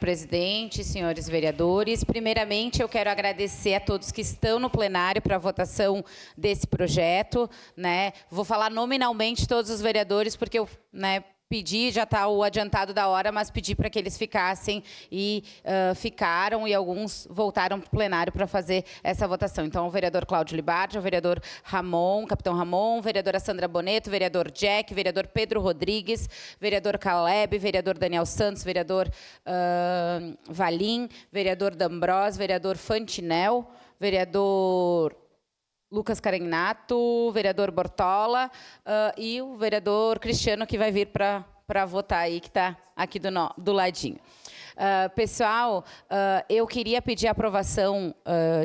Presidente, senhores vereadores, primeiramente eu quero agradecer a todos que estão no plenário para a votação desse projeto, né? Vou falar nominalmente todos os vereadores porque eu, pedi, já está o adiantado da hora, mas pedi para que eles ficassem e ficaram e alguns voltaram para o plenário para fazer essa votação. Então, o vereador Cláudio Libardi, o vereador Ramon, capitão Ramon, vereadora Sandra Boneto, vereador Jack, vereador Pedro Rodrigues, vereador Caleb, vereador Daniel Santos, vereador Valim, vereador D'Ambrós, vereador Fantinel, vereador Lucas Carignato, vereador Bortola e o vereador Cristiano, que vai vir para votar aí, que está aqui do ladinho. Pessoal, eu queria pedir a aprovação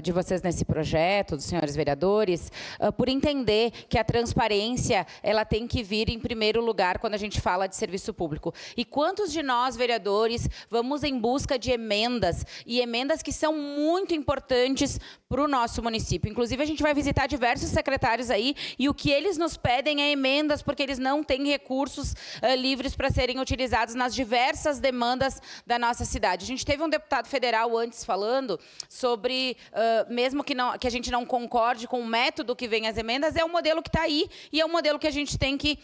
de vocês nesse projeto, dos senhores vereadores, por entender que a transparência ela tem que vir em primeiro lugar quando a gente fala de serviço público. E quantos de nós, vereadores, vamos em busca de emendas, e emendas que são muito importantes para o nosso município? Inclusive, a gente vai visitar diversos secretários aí, e o que eles nos pedem é emendas, porque eles não têm recursos livres para serem utilizados nas diversas demandas da nossa cidade. A gente teve um deputado federal antes falando sobre, mesmo que a gente não concorde com o método que vem as emendas, é um modelo que está aí e é um modelo que a gente tem que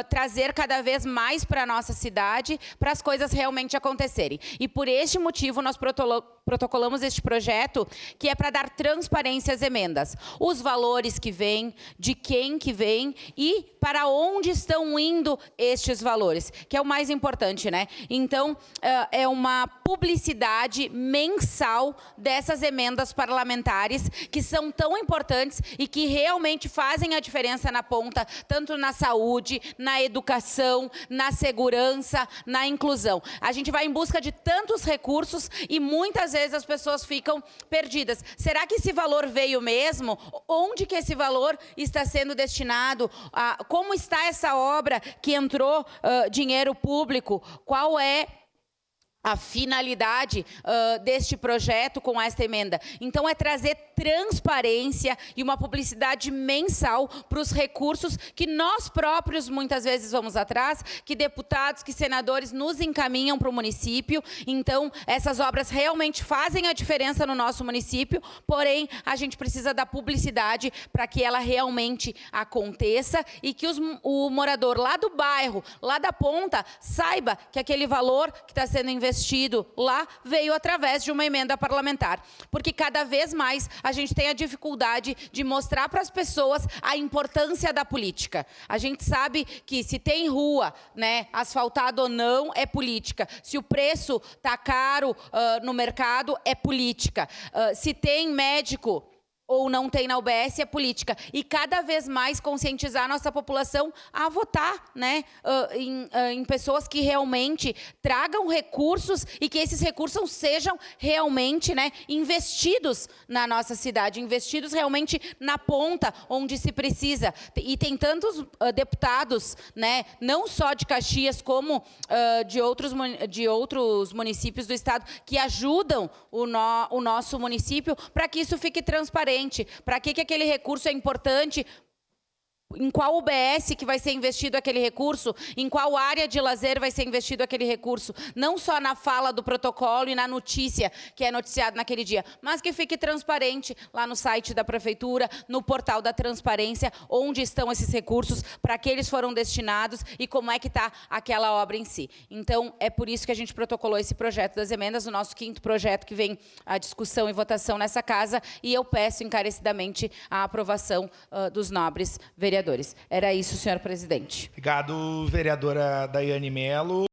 trazer cada vez mais para a nossa cidade, para as coisas realmente acontecerem. E por este motivo nós protocolamos este projeto, que é para dar transparência às emendas. Os valores que vêm, de quem que vem e para onde estão indo estes valores, que é o mais importante, né? Então, é uma publicidade mensal dessas emendas parlamentares, que são tão importantes e que realmente fazem a diferença na ponta, tanto na saúde, na educação, na segurança, na inclusão. A gente vai em busca de tantos recursos e muitas vezes as pessoas ficam perdidas. Será que esse valor veio mesmo? Onde que esse valor está sendo destinado? Como está essa obra que entrou dinheiro público? Qual é a finalidade deste projeto com esta emenda? Então, é trazer transparência e uma publicidade mensal para os recursos que nós próprios muitas vezes vamos atrás, que deputados, que senadores nos encaminham para o município. Então, essas obras realmente fazem a diferença no nosso município, porém, a gente precisa da publicidade para que ela realmente aconteça e que o morador lá do bairro, lá da ponta, saiba que aquele valor que está sendo investido lá veio através de uma emenda parlamentar. Porque cada vez mais a gente tem a dificuldade de mostrar para as pessoas a importância da política. A gente sabe que se tem rua, asfaltada ou não, é política. Se o preço está caro no mercado, é política. Se tem médico ou não tem na UBS, é política. E cada vez mais conscientizar a nossa população a votar, em pessoas que realmente tragam recursos e que esses recursos sejam realmente, investidos na nossa cidade, investidos realmente na ponta onde se precisa. E tem tantos deputados, não só de Caxias, como de outros municípios do estado, que ajudam o nosso município para que isso fique transparente. Para que aquele recurso é importante, em qual UBS que vai ser investido aquele recurso, em qual área de lazer vai ser investido aquele recurso, não só na fala do protocolo e na notícia que é noticiado naquele dia, mas que fique transparente lá no site da prefeitura, no portal da transparência, onde estão esses recursos, para que eles foram destinados e como é que está aquela obra em si. Então, é por isso que a gente protocolou esse projeto das emendas, o nosso 5º projeto que vem à discussão e votação nessa casa, e eu peço encarecidamente a aprovação dos nobres vereadores. Era isso, senhor presidente. Obrigado, vereadora Daiane Mello.